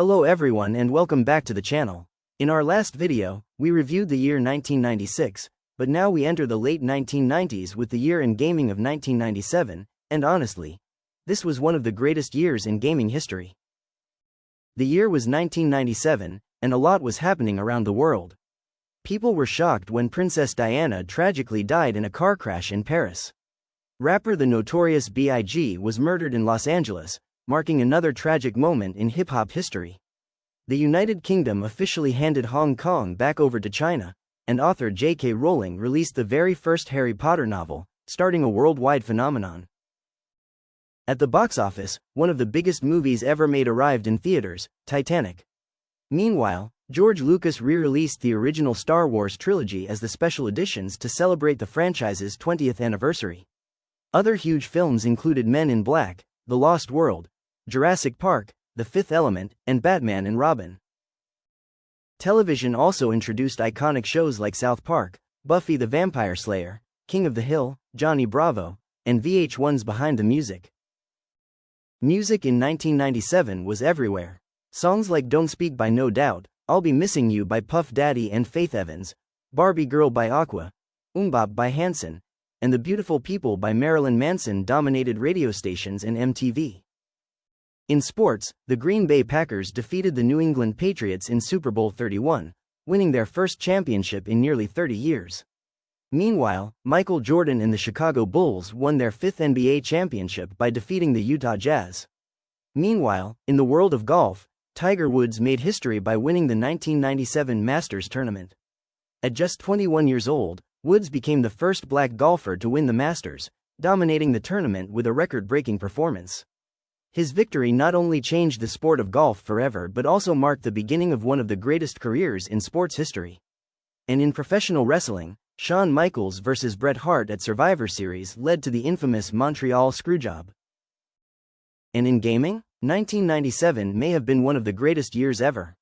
Hello everyone and welcome back to the channel. In our last video, we reviewed the year 1996, but now we enter the late 1990s with the year in gaming of 1997, and honestly, this was one of the greatest years in gaming history. The year was 1997, and a lot was happening around the world. People were shocked when Princess Diana tragically died in a car crash in Paris. Rapper The Notorious B.I.G. was murdered in Los Angeles, marking another tragic moment in hip-hop history. The United Kingdom officially handed Hong Kong back over to China, and author J.K. Rowling released the very first Harry Potter novel, starting a worldwide phenomenon. At the box office, one of the biggest movies ever made arrived in theaters, Titanic. Meanwhile, George Lucas re-released the original Star Wars trilogy as the special editions to celebrate the franchise's 20th anniversary. Other huge films included Men in Black, The Lost World, Jurassic Park, The Fifth Element, and Batman and Robin. Television also introduced iconic shows like South Park, Buffy the Vampire Slayer, King of the Hill, Johnny Bravo, and VH1's Behind the Music. Music in 1997 was everywhere. Songs like Don't Speak by No Doubt, I'll Be Missing You by Puff Daddy and Faith Evans, Barbie Girl by Aqua, Bop by Hanson, and The Beautiful People by Marilyn Manson dominated radio stations and MTV. In sports, the Green Bay Packers defeated the New England Patriots in Super Bowl 31, winning their first championship in nearly 30 years. Meanwhile, Michael Jordan and the Chicago Bulls won their fifth NBA championship by defeating the Utah Jazz. Meanwhile, in the world of golf, Tiger Woods made history by winning the 1997 Masters tournament. At just 21 years old, Woods became the first black golfer to win the Masters, dominating the tournament with a record-breaking performance. His victory not only changed the sport of golf forever but also marked the beginning of one of the greatest careers in sports history. And in professional wrestling, Shawn Michaels vs. Bret Hart at Survivor Series led to the infamous Montreal Screwjob. And in gaming, 1997 may have been one of the greatest years ever.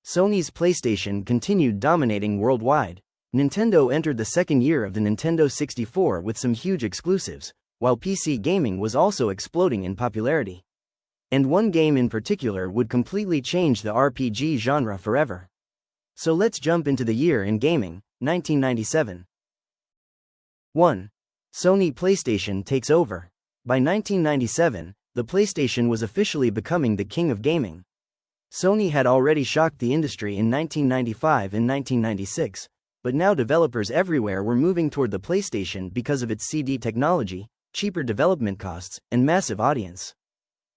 Sony's PlayStation continued dominating worldwide. Nintendo entered the second year of the Nintendo 64 with some huge exclusives, while PC gaming was also exploding in popularity. And one game in particular would completely change the RPG genre forever. So let's jump into the year in gaming, 1997. 1. Sony PlayStation takes over. By 1997, the PlayStation was officially becoming the king of gaming. Sony had already shocked the industry in 1995 and 1996, but now developers everywhere were moving toward the PlayStation because of its CD technology, cheaper development costs, and massive audience.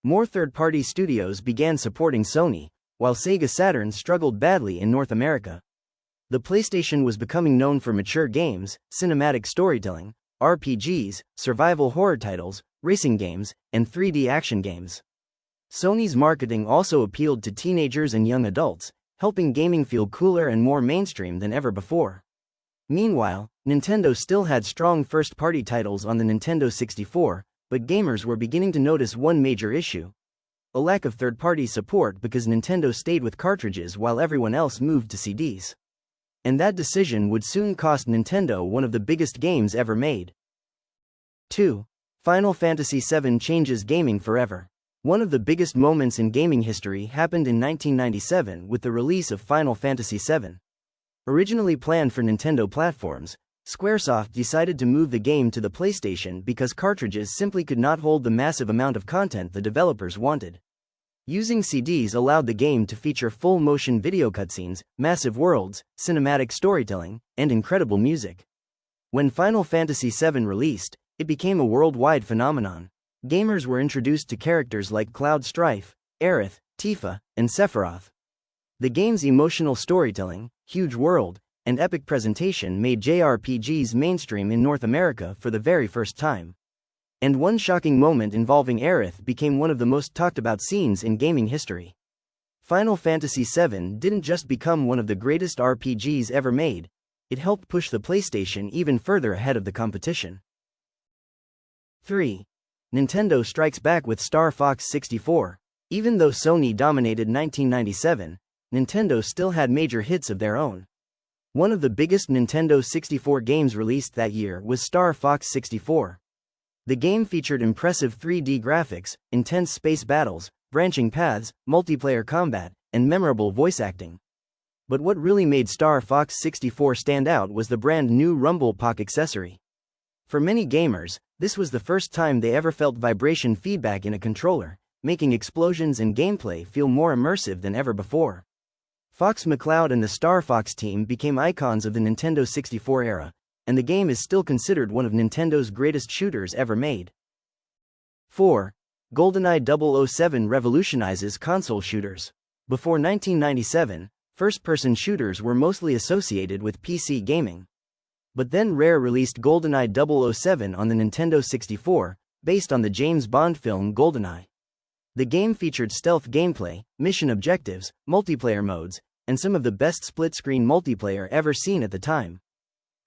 More third-party studios began supporting Sony, while Sega Saturn struggled badly in North America. The PlayStation was becoming known for mature games, cinematic storytelling, RPGs, survival horror titles, racing games, and 3D action games. Sony's marketing also appealed to teenagers and young adults, helping gaming feel cooler and more mainstream than ever before. Meanwhile, Nintendo still had strong first-party titles on the Nintendo 64, but gamers were beginning to notice one major issue: a lack of third-party support because Nintendo stayed with cartridges while everyone else moved to CDs. And that decision would soon cost Nintendo one of the biggest games ever made. 2. Final Fantasy VII changes gaming forever. One of the biggest moments in gaming history happened in 1997 with the release of Final Fantasy VII. Originally planned for Nintendo platforms, Squaresoft decided to move the game to the PlayStation because cartridges simply could not hold the massive amount of content the developers wanted. Using CDs allowed the game to feature full-motion video cutscenes, massive worlds, cinematic storytelling, and incredible music. When Final Fantasy VII released, it became a worldwide phenomenon. Gamers were introduced to characters like Cloud Strife, Aerith, Tifa, and Sephiroth. The game's emotional storytelling, huge world, and epic presentation made JRPGs mainstream in North America for the very first time. And one shocking moment involving Aerith became one of the most talked about scenes in gaming history. Final Fantasy VII didn't just become one of the greatest RPGs ever made, it helped push the PlayStation even further ahead of the competition. 3. Nintendo strikes back with Star Fox 64. Even though Sony dominated 1997, Nintendo still had major hits of their own. One of the biggest Nintendo 64 games released that year was Star Fox 64. The game featured impressive 3D graphics, intense space battles, branching paths, multiplayer combat, and memorable voice acting. But what really made Star Fox 64 stand out was the brand new Rumble Pak accessory. For many gamers, this was the first time they ever felt vibration feedback in a controller, making explosions and gameplay feel more immersive than ever before. Fox McCloud and the Star Fox team became icons of the Nintendo 64 era, and the game is still considered one of Nintendo's greatest shooters ever made. 4. GoldenEye 007 revolutionizes console shooters. Before 1997, first-person shooters were mostly associated with PC gaming. But then Rare released GoldenEye 007 on the Nintendo 64, based on the James Bond film GoldenEye. The game featured stealth gameplay, mission objectives, multiplayer modes, and some of the best split-screen multiplayer ever seen at the time.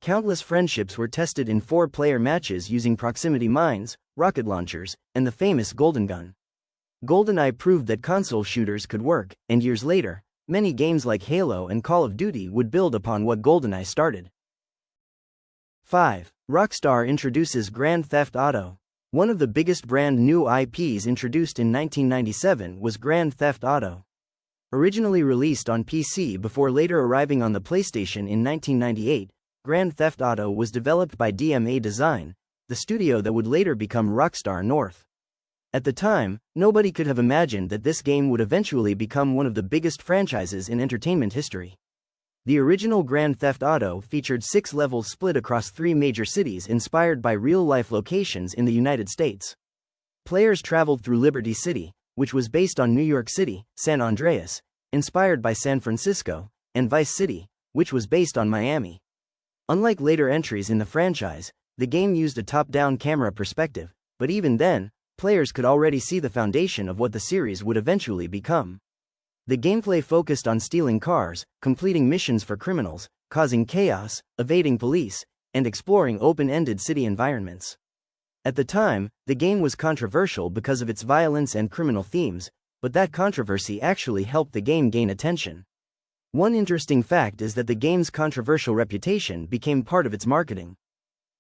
Countless friendships were tested in 4-player matches using proximity mines, rocket launchers, and the famous Golden Gun. GoldenEye proved that console shooters could work, and years later, many games like Halo and Call of Duty would build upon what GoldenEye started. 5. Rockstar introduces Grand Theft Auto. One of the biggest brand new IPs introduced in 1997 was Grand Theft Auto. Originally released on PC before later arriving on the PlayStation in 1998, Grand Theft Auto was developed by DMA Design, the studio that would later become Rockstar North. At the time, nobody could have imagined that this game would eventually become one of the biggest franchises in entertainment history. The original Grand Theft Auto featured 6 levels split across 3 major cities inspired by real-life locations in the United States. Players traveled through Liberty City, which was based on New York City, San Andreas, inspired by San Francisco, and Vice City, which was based on Miami. Unlike later entries in the franchise, the game used a top-down camera perspective, but even then, players could already see the foundation of what the series would eventually become. The gameplay focused on stealing cars, completing missions for criminals, causing chaos, evading police, and exploring open-ended city environments. At the time, the game was controversial because of its violence and criminal themes, but that controversy actually helped the game gain attention. One interesting fact is that the game's controversial reputation became part of its marketing.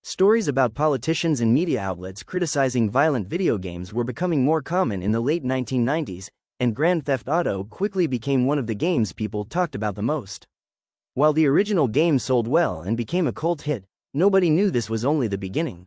Stories about politicians and media outlets criticizing violent video games were becoming more common in the late 1990s, and Grand Theft Auto quickly became one of the games people talked about the most. While the original game sold well and became a cult hit, nobody knew this was only the beginning.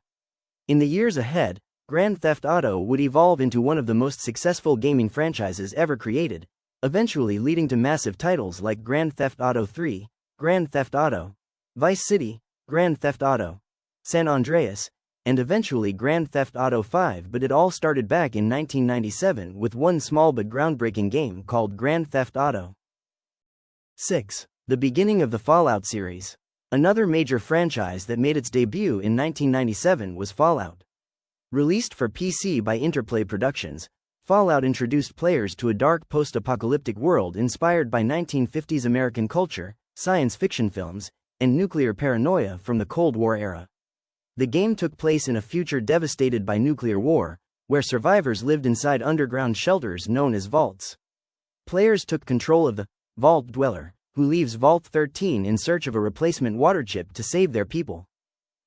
In the years ahead, Grand Theft Auto would evolve into one of the most successful gaming franchises ever created, eventually leading to massive titles like Grand Theft Auto 3, Grand Theft Auto, Vice City, Grand Theft Auto, San Andreas, and eventually Grand Theft Auto 5. But it all started back in 1997 with one small but groundbreaking game called Grand Theft Auto. 6. The beginning of the Fallout series. Another major franchise that made its debut in 1997 was Fallout. Released for PC by Interplay Productions, Fallout introduced players to a dark post-apocalyptic world inspired by 1950s American culture, science fiction films, and nuclear paranoia from the Cold War era. The game took place in a future devastated by nuclear war, where survivors lived inside underground shelters known as vaults. Players took control of the Vault Dweller, who leaves Vault 13 in search of a replacement water chip to save their people.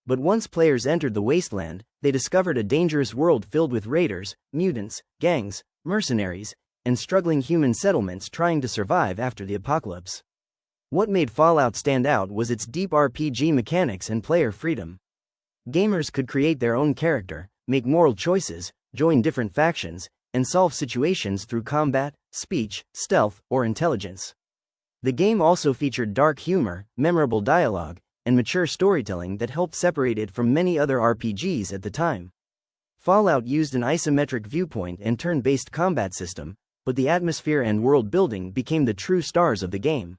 But once players entered the wasteland, they discovered a dangerous world filled with raiders, mutants, gangs, mercenaries, and struggling human settlements trying to survive after the apocalypse. What made Fallout stand out was its deep RPG mechanics and player freedom. Gamers could create their own character, make moral choices, join different factions, and solve situations through combat, speech, stealth, or intelligence. The game also featured dark humor, memorable dialogue, and mature storytelling that helped separate it from many other RPGs at the time. Fallout used an isometric viewpoint and turn-based combat system, but the atmosphere and world building became the true stars of the game.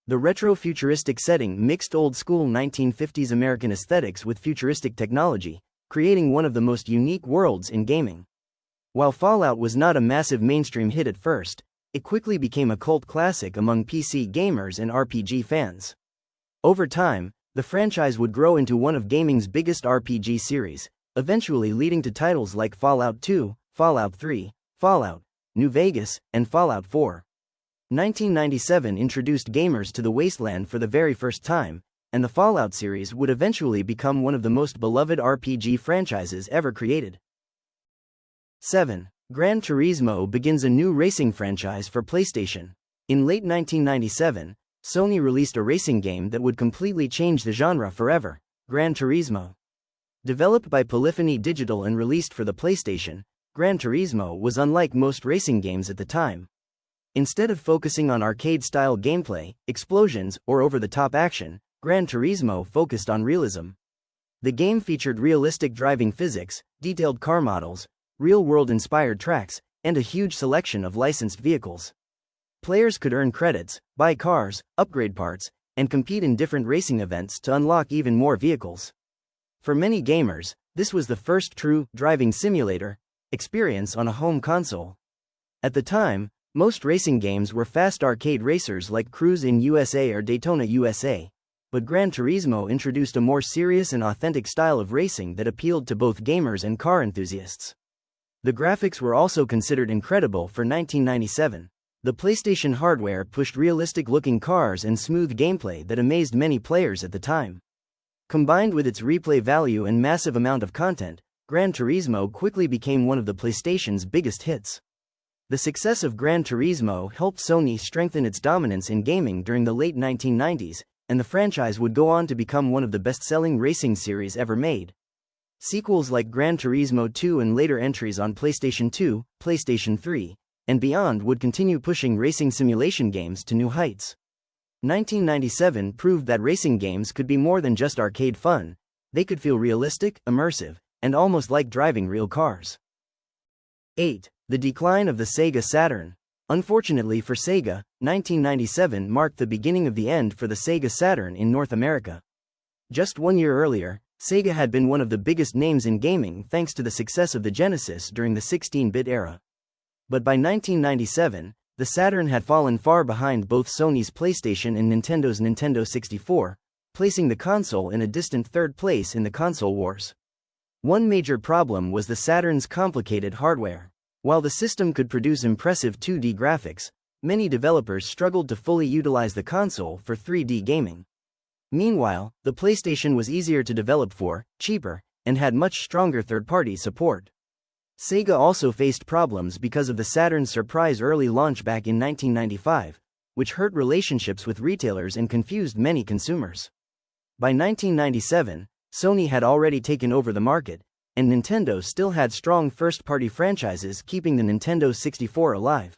The retro-futuristic setting mixed old-school 1950s American aesthetics with futuristic technology, creating one of the most unique worlds in gaming. While Fallout was not a massive mainstream hit at first, it quickly became a cult classic among PC gamers and RPG fans. Over time, the franchise would grow into one of gaming's biggest RPG series, eventually leading to titles like Fallout 2, Fallout 3, Fallout, New Vegas, and Fallout 4. 1997 introduced gamers to the wasteland for the very first time, and the Fallout series would eventually become one of the most beloved RPG franchises ever created. 7. Gran Turismo begins a new racing franchise for PlayStation. In late 1997, Sony released a racing game that would completely change the genre forever, Gran Turismo. Developed by Polyphony Digital and released for the PlayStation, Gran Turismo was unlike most racing games at the time. Instead of focusing on arcade-style gameplay, explosions, or over-the-top action, Gran Turismo focused on realism. The game featured realistic driving physics, detailed car models, real-world inspired tracks, and a huge selection of licensed vehicles. Players could earn credits, buy cars, upgrade parts, and compete in different racing events to unlock even more vehicles. For many gamers, this was the first true driving simulator experience on a home console. At the time, most racing games were fast arcade racers like Cruise in USA or Daytona USA, but Gran Turismo introduced a more serious and authentic style of racing that appealed to both gamers and car enthusiasts. The graphics were also considered incredible for 1997. The PlayStation hardware pushed realistic-looking cars and smooth gameplay that amazed many players at the time. Combined with its replay value and massive amount of content, Gran Turismo quickly became one of the PlayStation's biggest hits. The success of Gran Turismo helped Sony strengthen its dominance in gaming during the late 1990s, and the franchise would go on to become one of the best-selling racing series ever made. Sequels like Gran Turismo 2 and later entries on PlayStation 2, PlayStation 3, and beyond would continue pushing racing simulation games to new heights. 1997 proved that racing games could be more than just arcade fun. They could feel realistic, immersive, and almost like driving real cars. 8. The decline of the Sega Saturn. Unfortunately for Sega, 1997 marked the beginning of the end for the Sega Saturn in North America. Just 1 year earlier, Sega had been one of the biggest names in gaming thanks to the success of the Genesis during the 16-bit era. But by 1997, the Saturn had fallen far behind both Sony's PlayStation and Nintendo's Nintendo 64, placing the console in a distant third place in the console wars. One major problem was the Saturn's complicated hardware. While the system could produce impressive 2D graphics, many developers struggled to fully utilize the console for 3D gaming. Meanwhile, the PlayStation was easier to develop for, cheaper, and had much stronger third-party support. Sega also faced problems because of the Saturn's surprise early launch back in 1995, which hurt relationships with retailers and confused many consumers. By 1997, Sony had already taken over the market, and Nintendo still had strong first-party franchises keeping the Nintendo 64 alive.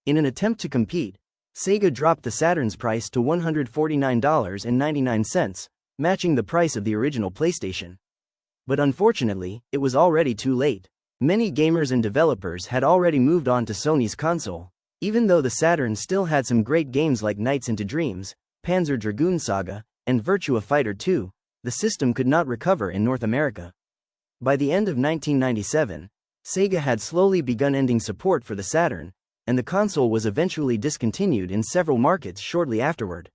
In an attempt to compete, Sega dropped the Saturn's price to $149.99, matching the price of the original PlayStation. But unfortunately, it was already too late. Many gamers and developers had already moved on to Sony's console. Even though the Saturn still had some great games like Nights into Dreams, Panzer Dragoon Saga, and Virtua Fighter 2, the system could not recover in North America. By the end of 1997, Sega had slowly begun ending support for the Saturn, and the console was eventually discontinued in several markets shortly afterward.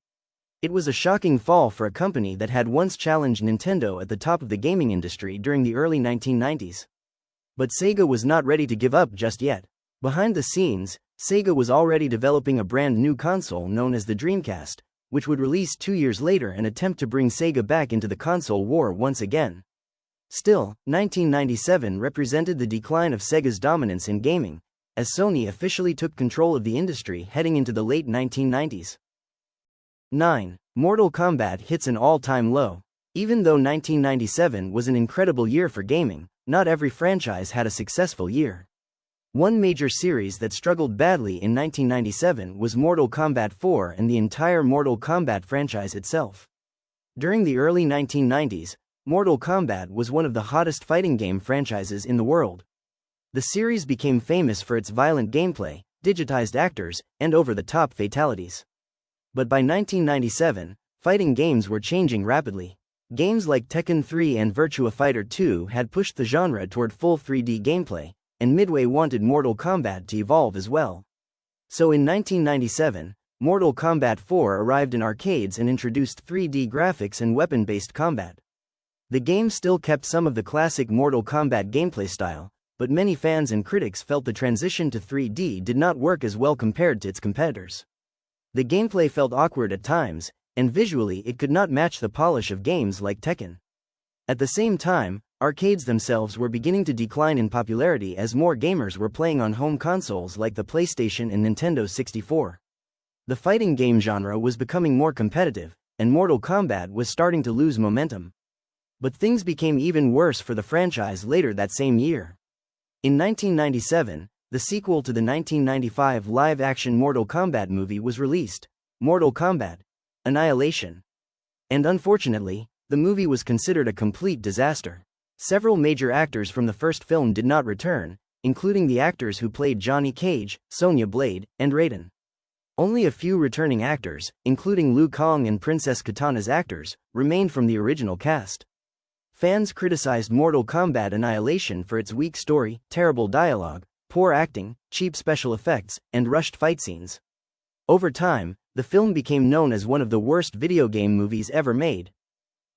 It was a shocking fall for a company that had once challenged Nintendo at the top of the gaming industry during the early 1990s. But Sega was not ready to give up just yet. Behind the scenes, Sega was already developing a brand new console known as the Dreamcast, which would release 2 years later and attempt to bring Sega back into the console war once again. Still, 1997 represented the decline of Sega's dominance in gaming, as Sony officially took control of the industry heading into the late 1990s. 9. Mortal Kombat hits an all-time low. Even though 1997 was an incredible year for gaming, not every franchise had a successful year. One major series that struggled badly in 1997 was Mortal Kombat 4 and the entire Mortal Kombat franchise itself. During the early 1990s, Mortal Kombat was one of the hottest fighting game franchises in the world. The series became famous for its violent gameplay, digitized actors, and over-the-top fatalities. But by 1997, fighting games were changing rapidly. Games like Tekken 3 and Virtua Fighter 2 had pushed the genre toward full 3D gameplay, and Midway wanted Mortal Kombat to evolve as well. So in 1997, Mortal Kombat 4 arrived in arcades and introduced 3D graphics and weapon-based combat. The game still kept some of the classic Mortal Kombat gameplay style, but many fans and critics felt the transition to 3D did not work as well compared to its competitors. The gameplay felt awkward at times, and visually it could not match the polish of games like Tekken. At the same time, arcades themselves were beginning to decline in popularity as more gamers were playing on home consoles like the PlayStation and Nintendo 64. The fighting game genre was becoming more competitive, and Mortal Kombat was starting to lose momentum. But things became even worse for the franchise later that same year. In 1997, the sequel to the 1995 live-action Mortal Kombat movie was released, Mortal Kombat: Annihilation. And unfortunately, the movie was considered a complete disaster. Several major actors from the first film did not return, including the actors who played Johnny Cage, Sonya Blade, and Raiden. Only a few returning actors, including Liu Kang and Princess Kitana's actors, remained from the original cast. Fans criticized Mortal Kombat: Annihilation for its weak story, terrible dialogue, poor acting, cheap special effects, and rushed fight scenes. Over time, the film became known as one of the worst video game movies ever made.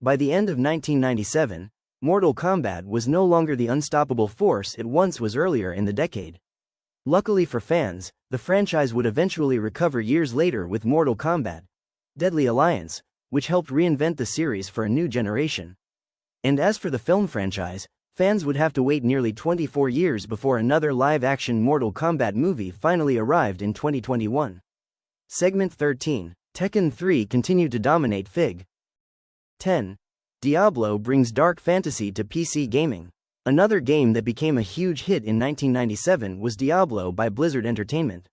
By the end of 1997, Mortal Kombat was no longer the unstoppable force it once was earlier in the decade. Luckily for fans, the franchise would eventually recover years later with Mortal Kombat: Deadly Alliance, which helped reinvent the series for a new generation. And as for the film franchise, fans would have to wait nearly 24 years before another live-action Mortal Kombat movie finally arrived in 2021. Segment 13, Tekken 3 continued to dominate Fig. 10. Diablo brings dark fantasy to PC gaming. Another game that became a huge hit in 1997 was Diablo by Blizzard Entertainment.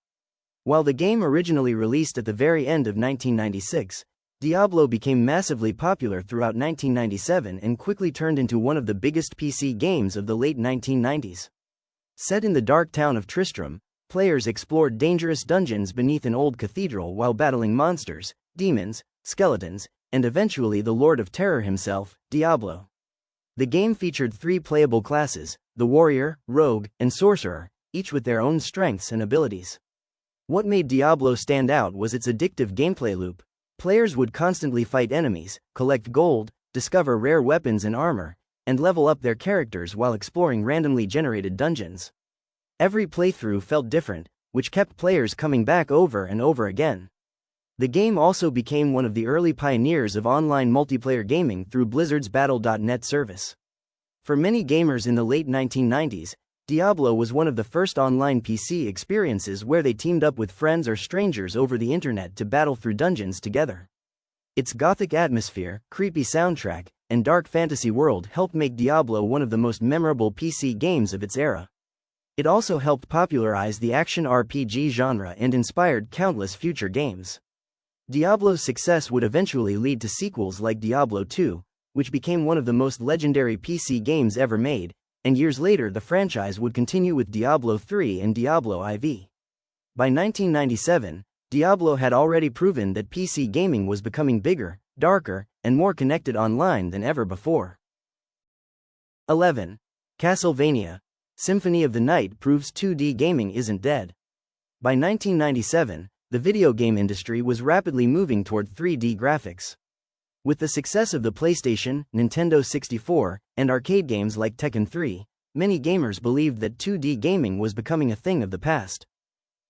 While the game originally released at the very end of 1996, Diablo became massively popular throughout 1997 and quickly turned into one of the biggest PC games of the late 1990s. Set in the dark town of Tristram, players explored dangerous dungeons beneath an old cathedral while battling monsters, demons, skeletons, and eventually the Lord of Terror himself, Diablo. The game featured 3 playable classes, the warrior, rogue, and sorcerer, each with their own strengths and abilities. What made Diablo stand out was its addictive gameplay loop. Players would constantly fight enemies, collect gold, discover rare weapons and armor, and level up their characters while exploring randomly generated dungeons. Every playthrough felt different, which kept players coming back over and over again. The game also became one of the early pioneers of online multiplayer gaming through Blizzard's Battle.net service. For many gamers in the late 1990s, Diablo was one of the first online PC experiences where they teamed up with friends or strangers over the internet to battle through dungeons together. Its gothic atmosphere, creepy soundtrack, and dark fantasy world helped make Diablo one of the most memorable PC games of its era. It also helped popularize the action RPG genre and inspired countless future games. Diablo's success would eventually lead to sequels like Diablo 2, which became one of the most legendary PC games ever made, and years later the franchise would continue with Diablo 3 and Diablo IV. By 1997, Diablo had already proven that PC gaming was becoming bigger, darker, and more connected online than ever before. 11. Castlevania: Symphony of the Night proves 2D gaming isn't dead. By 1997, the video game industry was rapidly moving toward 3D graphics. With the success of the PlayStation, Nintendo 64, and arcade games like Tekken 3, many gamers believed that 2D gaming was becoming a thing of the past.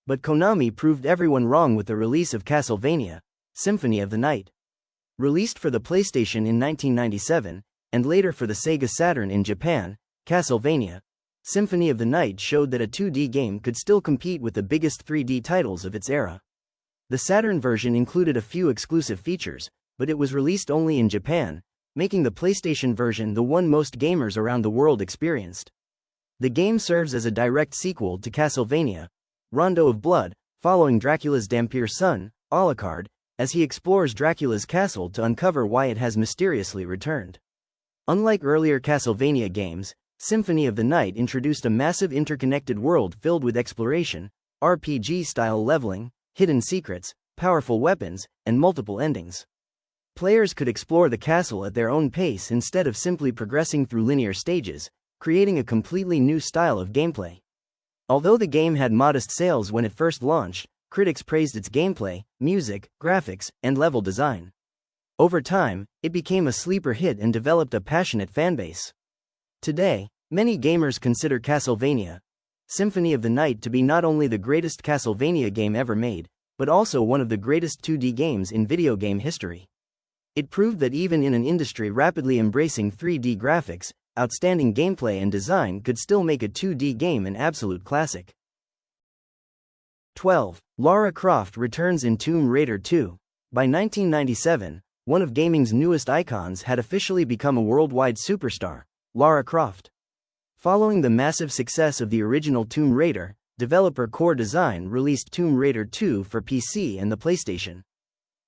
But Konami proved everyone wrong with the release of Castlevania: Symphony of the Night. Released for the PlayStation in 1997, and later for the Sega Saturn in Japan, Castlevania: Symphony of the Night showed that a 2D game could still compete with the biggest 3D titles of its era. The Saturn version included a few exclusive features, but it was released only in Japan, making the PlayStation version the one most gamers around the world experienced. The game serves as a direct sequel to Castlevania: Rondo of Blood, following Dracula's Dampier's son, Alucard, as he explores Dracula's castle to uncover why it has mysteriously returned. Unlike earlier Castlevania games, Symphony of the Night introduced a massive interconnected world filled with exploration, RPG-style leveling, hidden secrets, powerful weapons, and multiple endings. Players could explore the castle at their own pace instead of simply progressing through linear stages, creating a completely new style of gameplay. Although the game had modest sales when it first launched, critics praised its gameplay, music, graphics, and level design. Over time, it became a sleeper hit and developed a passionate fanbase. Today, many gamers consider Castlevania: Symphony of the Night to be not only the greatest Castlevania game ever made, but also one of the greatest 2D games in video game history. It proved that even in an industry rapidly embracing 3D graphics, outstanding gameplay and design could still make a 2D game an absolute classic. 12. Lara Croft returns in Tomb Raider 2. By 1997, one of gaming's newest icons had officially become a worldwide superstar, Lara Croft. Following the massive success of the original Tomb Raider, developer Core Design released Tomb Raider 2 for PC and the PlayStation.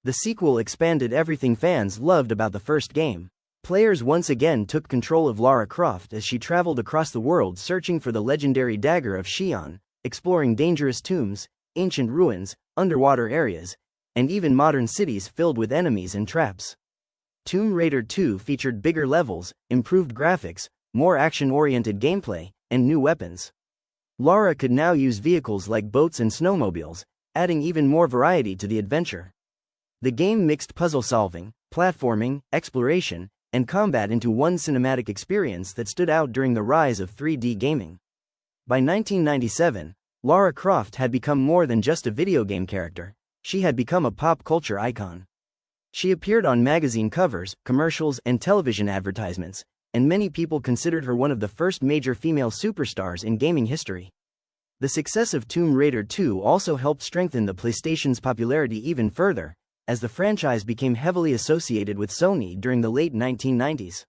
The sequel expanded everything fans loved about the first game. Players once again took control of Lara Croft as she traveled across the world searching for the legendary Dagger of Xi'an, exploring dangerous tombs, ancient ruins, underwater areas, and even modern cities filled with enemies and traps. Tomb Raider 2 featured bigger levels, improved graphics, more action-oriented gameplay, and new weapons. Lara could now use vehicles like boats and snowmobiles, adding even more variety to the adventure. The game mixed puzzle-solving, platforming, exploration, and combat into one cinematic experience that stood out during the rise of 3D gaming. By 1997, Lara Croft had become more than just a video game character. She had become a pop culture icon. She appeared on magazine covers, commercials, and television advertisements, and many people considered her one of the first major female superstars in gaming history. The success of Tomb Raider 2 also helped strengthen the PlayStation's popularity even further, as the franchise became heavily associated with Sony during the late 1990s.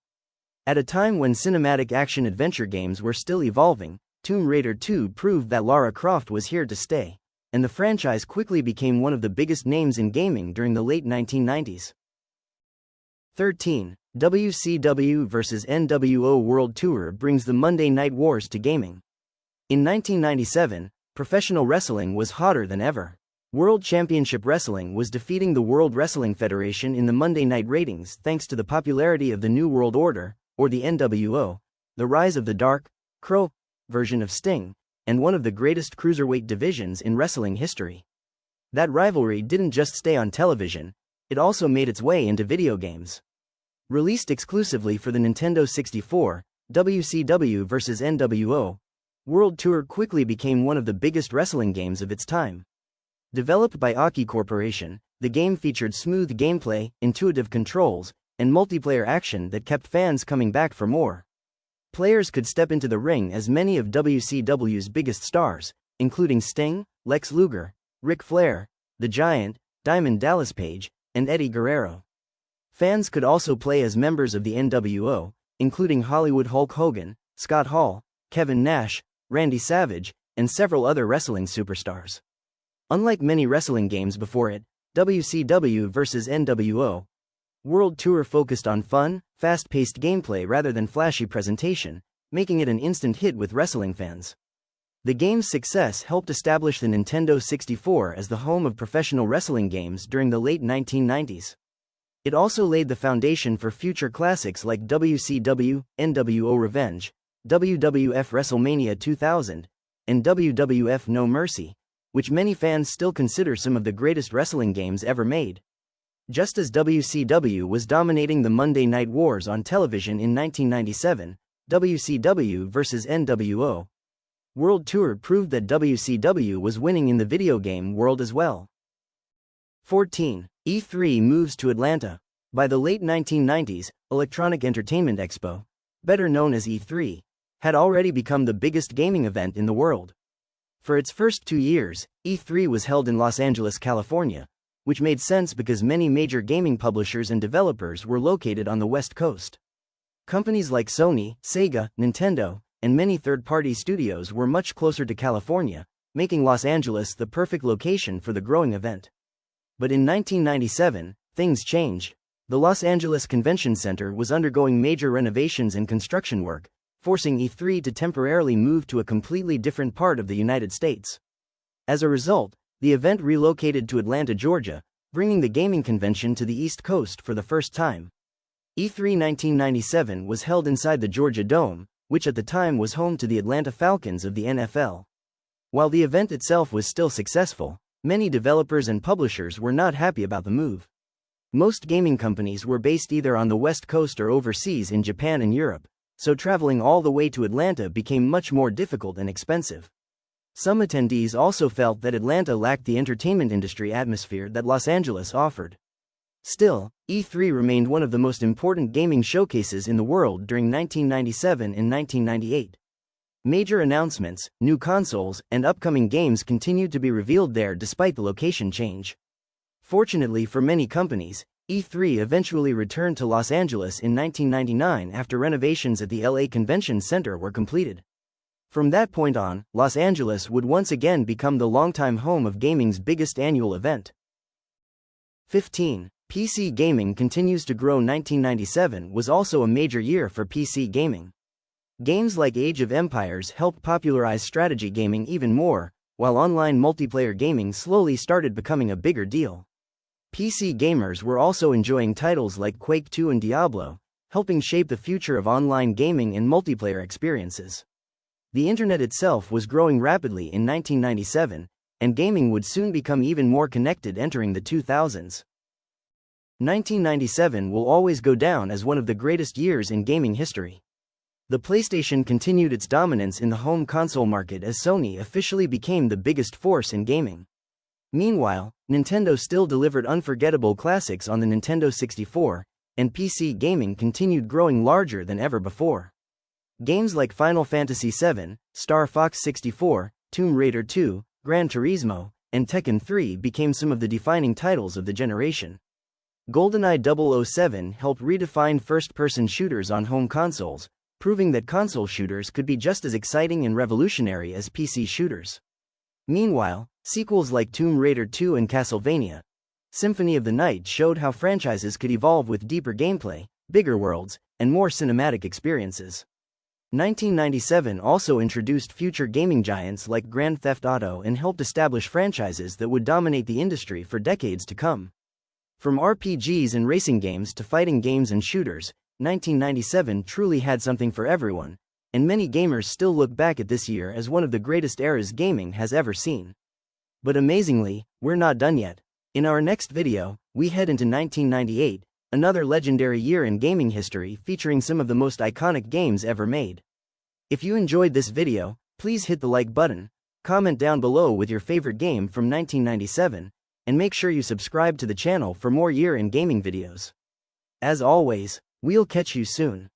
At a time when cinematic action-adventure games were still evolving, Tomb Raider 2 proved that Lara Croft was here to stay, and the franchise quickly became one of the biggest names in gaming during the late 1990s. 13. WCW vs. NWO World Tour brings the Monday Night Wars to gaming. In 1997, professional wrestling was hotter than ever. World Championship Wrestling was defeating the World Wrestling Federation in the Monday night ratings thanks to the popularity of the New World Order, or the NWO, the rise of the Dark Crow version of Sting, and one of the greatest cruiserweight divisions in wrestling history. That rivalry didn't just stay on television, it also made its way into video games. Released exclusively for the Nintendo 64, WCW vs. NWO World Tour quickly became one of the biggest wrestling games of its time. Developed by Aki Corporation, the game featured smooth gameplay, intuitive controls, and multiplayer action that kept fans coming back for more. Players could step into the ring as many of WCW's biggest stars, including Sting, Lex Luger, Ric Flair, The Giant, Diamond Dallas Page, and Eddie Guerrero. Fans could also play as members of the NWO, including Hollywood Hulk Hogan, Scott Hall, Kevin Nash, Randy Savage, and several other wrestling superstars. Unlike many wrestling games before it, WCW vs. NWO World Tour focused on fun, fast-paced gameplay rather than flashy presentation, making it an instant hit with wrestling fans. The game's success helped establish the Nintendo 64 as the home of professional wrestling games during the late 1990s. It also laid the foundation for future classics like WCW, NWO Revenge, WWF WrestleMania 2000, and WWF No Mercy, which many fans still consider some of the greatest wrestling games ever made. Just as WCW was dominating the Monday Night Wars on television in 1997, WCW vs. NWO World Tour proved that WCW was winning in the video game world as well. 14. E3 moves to Atlanta. By the late 1990s, Electronic Entertainment Expo, better known as E3, had already become the biggest gaming event in the world. For its first 2 years, E3 was held in Los Angeles, California, which made sense because many major gaming publishers and developers were located on the West Coast. Companies like Sony, Sega, Nintendo, and many third-party studios were much closer to California, making Los Angeles the perfect location for the growing event. But in 1997, things changed. The Los Angeles Convention Center was undergoing major renovations and construction work, forcing E3 to temporarily move to a completely different part of the United States. As a result, the event relocated to Atlanta, Georgia, bringing the gaming convention to the East Coast for the first time. E3 1997 was held inside the Georgia Dome, which at the time was home to the Atlanta Falcons of the NFL. While the event itself was still successful, many developers and publishers were not happy about the move. Most gaming companies were based either on the West Coast or overseas in Japan and Europe, so traveling all the way to Atlanta became much more difficult and expensive. Some attendees also felt that Atlanta lacked the entertainment industry atmosphere that Los Angeles offered. Still, E3 remained one of the most important gaming showcases in the world during 1997 and 1998. Major announcements, new consoles, and upcoming games continued to be revealed there despite the location change. Fortunately for many companies, E3 eventually returned to Los Angeles in 1999 after renovations at the LA Convention Center were completed. From that point on, Los Angeles would once again become the longtime home of gaming's biggest annual event. 15. PC gaming continues to grow. 1997 was also a major year for PC gaming. Games like Age of Empires helped popularize strategy gaming even more, while online multiplayer gaming slowly started becoming a bigger deal. PC gamers were also enjoying titles like Quake 2 and Diablo, helping shape the future of online gaming and multiplayer experiences. The internet itself was growing rapidly in 1997, and gaming would soon become even more connected entering the 2000s. 1997 will always go down as one of the greatest years in gaming history. The PlayStation continued its dominance in the home console market as Sony officially became the biggest force in gaming. Meanwhile, Nintendo still delivered unforgettable classics on the Nintendo 64, and PC gaming continued growing larger than ever before. Games like Final Fantasy VII, Star Fox 64, Tomb Raider 2, Gran Turismo, and Tekken 3 became some of the defining titles of the generation. GoldenEye 007 helped redefine first-person shooters on home consoles, proving that console shooters could be just as exciting and revolutionary as PC shooters. Meanwhile, sequels like Tomb Raider 2 and Castlevania, Symphony of the Night showed how franchises could evolve with deeper gameplay, bigger worlds, and more cinematic experiences. 1997 also introduced future gaming giants like Grand Theft Auto and helped establish franchises that would dominate the industry for decades to come. From RPGs and racing games to fighting games and shooters, 1997 truly had something for everyone, and many gamers still look back at this year as one of the greatest eras gaming has ever seen. But amazingly, we're not done yet. In our next video, we head into 1998, another legendary year in gaming history featuring some of the most iconic games ever made. If you enjoyed this video, please hit the like button, comment down below with your favorite game from 1997, and make sure you subscribe to the channel for more year in gaming videos. As always, we'll catch you soon.